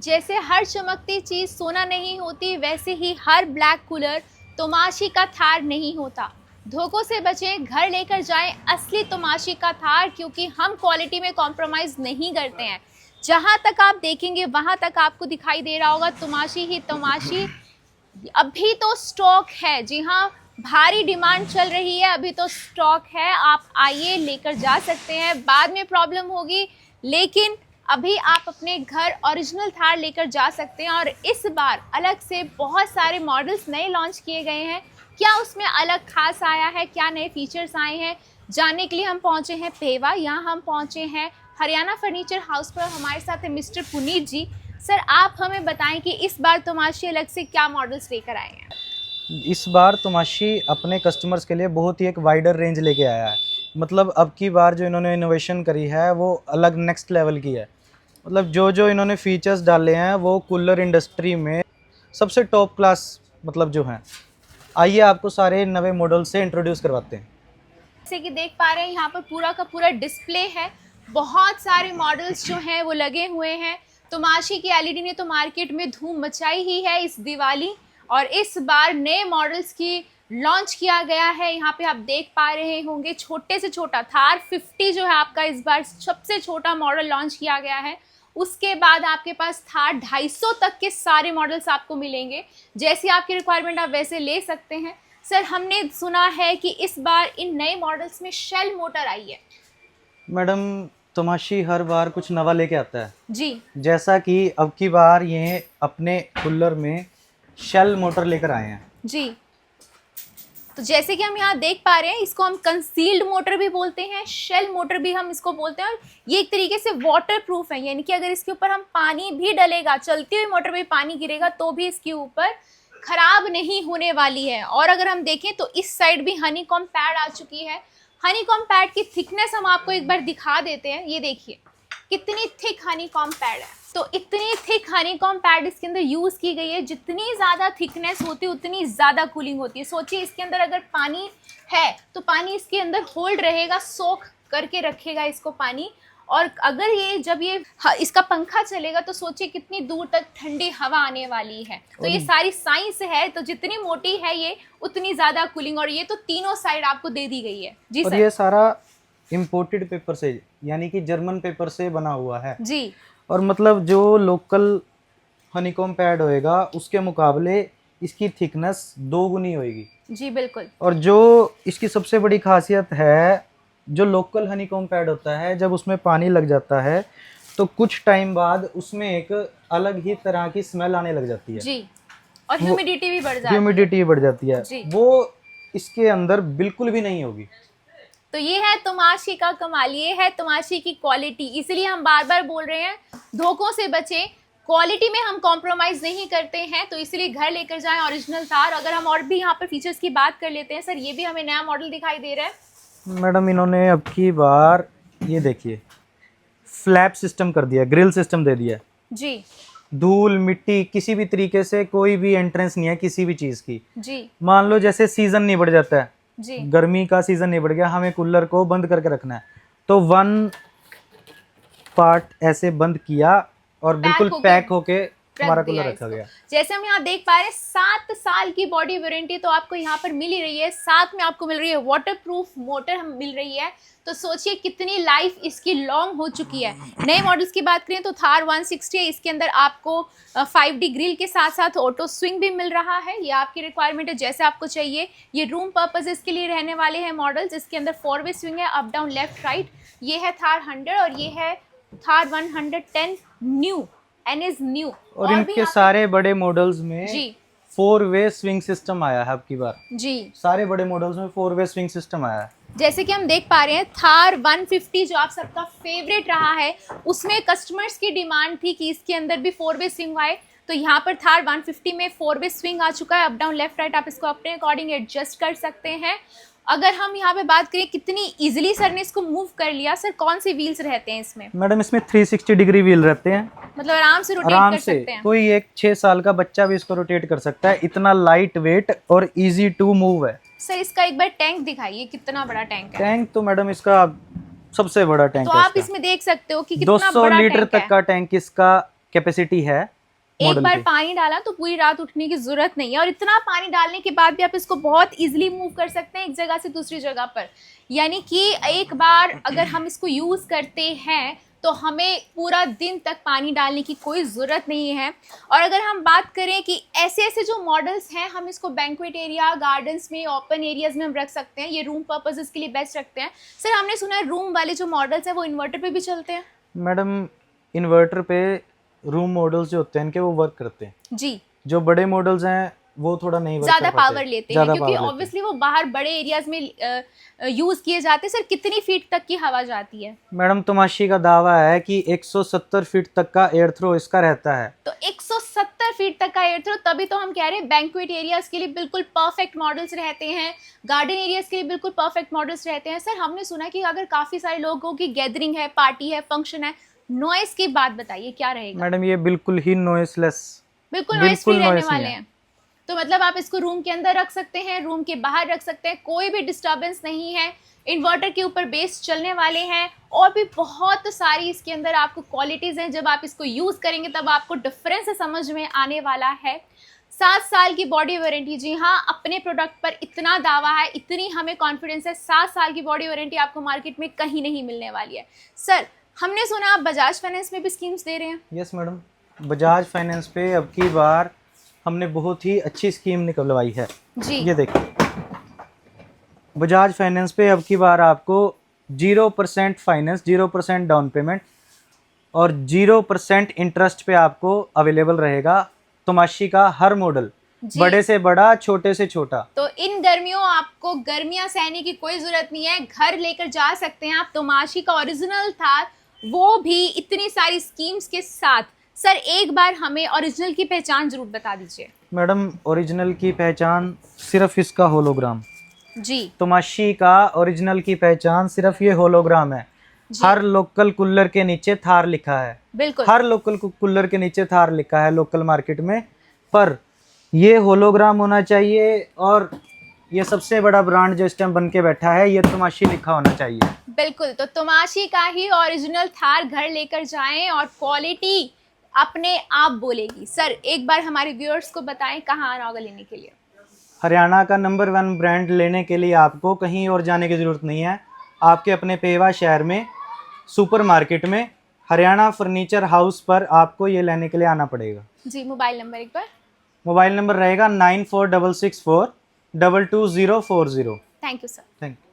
जैसे हर चमकती चीज सोना नहीं होती, वैसे ही हर ब्लैक कूलर तोमाशी का थार नहीं होता। धोखों से बचें, घर लेकर जाएं असली तोमाशी का थार, क्योंकि हम क्वालिटी में कॉम्प्रोमाइज नहीं करते हैं। जहां तक आप देखेंगे वहां तक आपको दिखाई दे रहा होगा तोमाशी ही तोमाशी। अभी तो स्टॉक है, जी हाँ, भारी डिमांड चल रही है, अभी तो स्टॉक है। आप आइए, लेकर जा सकते हैं, बाद में प्रॉब्लम होगी, लेकिन अभी आप अपने घर ओरिजिनल थार लेकर जा सकते हैं। और इस बार अलग से बहुत सारे मॉडल्स नए लॉन्च किए गए हैं। क्या उसमें अलग खास आया है, क्या नए फीचर्स आए हैं, जानने के लिए हम पहुंचे हैं पेवा। यहाँ हम पहुंचे हैं हरियाणा फर्नीचर हाउस पर। हमारे साथ है मिस्टर पुनीत जी। सर, आप हमें बताएं कि इस बार तोमाशी अलग से क्या मॉडल्स लेकर आए हैं। इस बार तोमाशी अपने कस्टमर्स के लिए बहुत ही एक वाइडर रेंज लेके आया है। मतलब अब की बार जो इन्होंने इनोवेशन करी है वो अलग नेक्स्ट लेवल की है। मतलब जो जो इन्होंने फीचर्स डाले हैं वो कूलर इंडस्ट्री में सबसे टॉप क्लास मतलब जो हैं। आइए आपको सारे नए मॉडल से इंट्रोड्यूस करवाते हैं। जैसे कि देख पा रहे हैं यहाँ पर पूरा का पूरा डिस्प्ले है, बहुत सारे मॉडल्स जो हैं वो लगे हुए हैं। तोमाशी की एलईडी ने तो मार्केट में धूम मचाई ही है इस दिवाली, और इस बार नए मॉडल्स की लॉन्च किया गया है। यहाँ पे आप देख पा रहे होंगे छोटे से छोटा थार 50 जो है आपका इस बार सबसे छोटा मॉडल लॉन्च किया गया है। उसके बाद आपके पास थार 250 तक के सारे मॉडल्स आपको मिलेंगे। जैसी आपकी रिक्वायरमेंट आप वैसे ले सकते हैं। सर, हमने सुना है कि इस बार इन नए मॉडल्स में शेल मोटर आई है। मैडम, तोमाशी हर बार कुछ नवा लेके आता है जी। जैसा कि अब की बार ये अपने कूलर में शेल मोटर लेकर आए हैं। जी, तो जैसे कि हम यहाँ देख पा रहे हैं, इसको हम कंसील्ड मोटर भी बोलते हैं, शेल मोटर भी हम इसको बोलते हैं। और ये एक तरीके से वाटर प्रूफ है, यानी कि अगर इसके ऊपर हम पानी भी डलेगा, चलती हुई मोटर में पानी गिरेगा तो भी इसके ऊपर खराब नहीं होने वाली है। और अगर हम देखें तो इस साइड भी हनीकॉम पैड आ चुकी है। हनीकॉम पैड की थिकनेस हम आपको एक बार दिखा देते हैं। ये देखिए कितनी थिक हनीकॉम पैड है। तो इतनी थिक हनीकॉम पैड इसके अंदर यूज़ की गई है। जितनी ज़्यादा थिकनेस होती है उतनी ज़्यादा कूलिंग होती है। सोचिए, इसके अंदर अगर पानी है तो पानी इसके अंदर होल्ड रहेगा, सोख करके रखेगा इसको पानी। और अगर ये जब ये इसका पंखा चलेगा तो सोचिए कितनी दूर तक ठंडी हवा आने वाली है। तो ये सारी साइंस है। तो जितनी मोटी है ये उतनी ज़्यादा कूलिंग, और ये तो तीनों साइड आपको दे दी गई है। जी और सर। ये सारा इम्पोर्टेड पेपर से यानी कि जर्मन पेपर से बना हुआ है जी। और मतलब जो लोकल हनीकॉम पैड होएगा उसके मुकाबले इसकी थिकनेस 2 गुनी होएगी। जी बिल्कुल। और जो इसकी सबसे बड़ी खासियत है, जो लोकल हनीकॉम पैड होता है जब उसमें पानी लग जाता है तो कुछ टाइम बाद उसमें एक अलग ही तरह की स्मेल आने लग जाती है। जी, और ह्यूमिडिटी भी बढ़ जाती है। ह्यूमिडिटी बढ़ जाती है, जी। वो इसके अंदर बिल्कुल भी नहीं होगी। तो ये है तोमाशी का कमाल, ये है तोमाशी की क्वालिटी। इसलिए हम बार बार बोल रहे हैं धोखों से बचें, क्वालिटी में हम कॉम्प्रोमाइज़ नहीं करते हैं। तो इसलिए घर लेकर जाएं ओरिजिनल तार। अगर हम और भी यहाँ पर फीचर्स की बात कर लेते हैं, सर ये भी हमें नया मॉडल दिखाई दे रहा है। मैडम, इन्होंने अब की बार ये देखिए फ्लैप सिस्टम कर दिया, ग्रिल सिस्टम दे दिया। जी। धूल मिट्टी किसी भी तरीके से कोई भी एंट्रेंस नहीं है किसी भी चीज़ की। जी। मान लो जैसे सीजन नहीं बढ़ जाता है, जी। गर्मी का सीजन नहीं बढ़ गया, हमें कूलर को बंद करके रखना है तो 1 पार्ट ऐसे बंद किया और बिल्कुल पैक होके हमारा कूलर रखा गया। जैसे हम यहाँ देख पा रहे हैं 7 साल की बॉडी वारंटी तो आपको यहाँ पर मिल ही रही है। साथ में आपको मिल रही है वाटरप्रूफ मोटर हम मिल रही है। तो सोचिए कितनी लाइफ इसकी लॉन्ग हो चुकी है। नए मॉडल्स की बात करें तो थार 160 है, इसके अंदर आपको 5D ग्रिल के साथ साथ ऑटो स्विंग भी मिल रहा है। ये आपकी रिक्वायरमेंट है, जैसे आपको चाहिए। ये रूम पर्पजेस के लिए रहने वाले हैं मॉडल्स। इसके अंदर 4-वे स्विंग है, अप डाउन लेफ्ट राइट। ये है थार 100 और ये है Thar 110 new, N is new. और इनके सारे बड़े मॉडल्स में जी 4-वे स्विंग सिस्टम आया है अब की बार। जी, सारे बड़े मॉडल्स में 4-वे स्विंग सिस्टम आया है। जैसे कि हम देख पा रहे हैं थार 150 जो आप सबका फेवरेट रहा है, उसमें कस्टमर्स की डिमांड थी कि इसके अंदर भी 4-वे स्विंग आए। तो यहाँ पर थार 150 में 4-वे स्विंग आ चुका है, अप डाउन लेफ्ट राइट। आप इसको अपने अकॉर्डिंग एडजस्ट कर सकते हैं। अगर हम यहाँ पे बात करें कितनी इजीली सर ने इसको मूव कर लिया। सर कौन से व्हील्स रहते हैं इसमें? मैडम, इसमें 360 डिग्री व्हील रहते हैं, मतलब आराम से रोटेट आराम कर से सकते हैं। कोई एक 6 साल का बच्चा भी इसको रोटेट कर सकता है। इतना लाइट वेट और इजी टू मूव है। सर इसका एक बार टैंक दिखाइए, कितना बड़ा टैंक है। टैंक तो मैडम इसका सबसे बड़ा टैंक तो है। आप इसमें देख सकते हो कि कितना 200 बड़ा लीटर टैंक तक का टैंक इसका कैपेसिटी है एक मॉडल बार की। पानी डाला तो पूरी रात उठने की जरूरत नहीं है, और इतना पानी डालने के बाद भी आप इसको बहुत इजीली मूव कर सकते हैं एक जगह से दूसरी जगह पर। यानी कि एक बार अगर हम इसको यूज़ करते हैं तो हमें पूरा दिन तक पानी डालने की कोई ज़रूरत नहीं है। और अगर हम बात करें कि ऐसे ऐसे जो मॉडल्स हैं, हम इसको बैंक्वेट एरिया, गार्डन्स में, ओपन एरियाज़ में हम रख सकते हैं। ये रूम पर्पसेस के लिए बेस्ट रखते हैं। सर हमने सुना है रूम वाले जो मॉडल्स हैं वो इन्वर्टर पे भी चलते हैं। मैडम इन्वर्टर पे रूम मॉडल्स जो होते हैं इनके वो वर्क करते हैं, जी, जो बड़े मॉडल्स हैं वो थोड़ा नहीं वर्क ज़्यादा कर पाते, पावर लेते हैं ज़्यादा क्योंकि पावर लेते हैं। ऑब्वियसली वो बाहर बड़े एरियाज में यूज़ किए जाते हैं। सर कितनी फीट तक की हवा जाती है? मैडम तमाशी का दावा है कि 170 फीट तक का एयर थ्रो इसका रहता है। तो 170 फीट तक का एयर थ्रो, तभी तो हम कह रहे हैं बैंक्वेट एरियाज के लिए बिल्कुल परफेक्ट मॉडल्स रहते हैं, गार्डन एरियाज के लिए बिल्कुल परफेक्ट मॉडल्स रहते हैं। सर हमने सुना कि अगर काफ़ी सारे लोगों की गैदरिंग है, पार्टी है, फंक्शन है, नॉइस की बात बताइए क्या रहेगा? मैडम ये बिल्कुल ही नॉइसलेस, बिल्कुल नॉइस फ्री बिल्कुल रहने noise वाले नहीं है। हैं। तो मतलब आप इसको रूम के अंदर रख सकते हैं, रूम के बाहर रख सकते हैं, कोई भी डिस्टर्बेंस नहीं है। इन्वर्टर के ऊपर बेस चलने वाले हैं, और भी बहुत सारी इसके अंदर आपको क्वालिटीज़ हैं। जब आप इसको यूज़ करेंगे तब आपको डिफरेंस समझ में आने वाला है। 7 साल की बॉडी वारंटी, जी हाँ, अपने प्रोडक्ट पर इतना दावा है, इतनी हमें कॉन्फिडेंस है, 7 साल की बॉडी वारंटी आपको मार्केट में कहीं नहीं मिलने वाली है। सर हमने सुना आप बजाज फाइनेंस में भी स्कीम्स दे रहे हैं। यस मैडम, बजाज फाइनेंस पे अब की बार हमने बहुत ही अच्छी स्कीम निकलवाई है। जी, ये देखिए, बजाज फाइनेंस पे अब की बार आपको 0% फाइनेंस, 0% डाउन पेमेंट और 0% इंटरेस्ट पे आपको अवेलेबल रहेगा तमाशी का हर मॉडल, जी। बड़े से बड़ा, छोटे से छोटा। तो इन गर्मियों आपको गर्मियां सहने की कोई जरूरत नहीं है, घर लेकर जा सकते हैं आप तमाशी का ओरिजिनल थार, वो भी इतनी सारी स्कीम्स के साथ। सर एक बार हमें ओरिजिनल की पहचान जरूर बता दीजिए। मैडम ओरिजिनल की पहचान सिर्फ इसका होलोग्राम, जी, तमाशी का ओरिजिनल की पहचान सिर्फ ये होलोग्राम है। जी। हर लोकल कूलर के नीचे थार लिखा है, बिल्कुल। हर लोकल कूलर के नीचे थार लिखा है लोकल मार्केट में, पर ये होलोग्राम होना चाहिए। और ये सबसे बड़ा ब्रांड जो इस टाइम बन के बैठा है, ये तमाशी लिखा होना चाहिए। बिल्कुल, तो तमाशी का ही ओरिजिनल थार घर लेकर जाएं और क्वालिटी अपने आप बोलेगी। सर एक बार हमारे व्यूअर्स को बताएं कहाँ आना होगा लेने के लिए। हरियाणा का नंबर 1 ब्रांड लेने के लिए आपको कहीं और जाने की ज़रूरत नहीं है। आपके अपने पेवा शहर में सुपर मार्केट में हरियाणा फर्नीचर हाउस पर आपको ये लेने के लिए आना पड़ेगा। जी, मोबाइल नंबर एक बार। मोबाइल नंबर रहेगा 9466422040। Thank you sir. Thank you.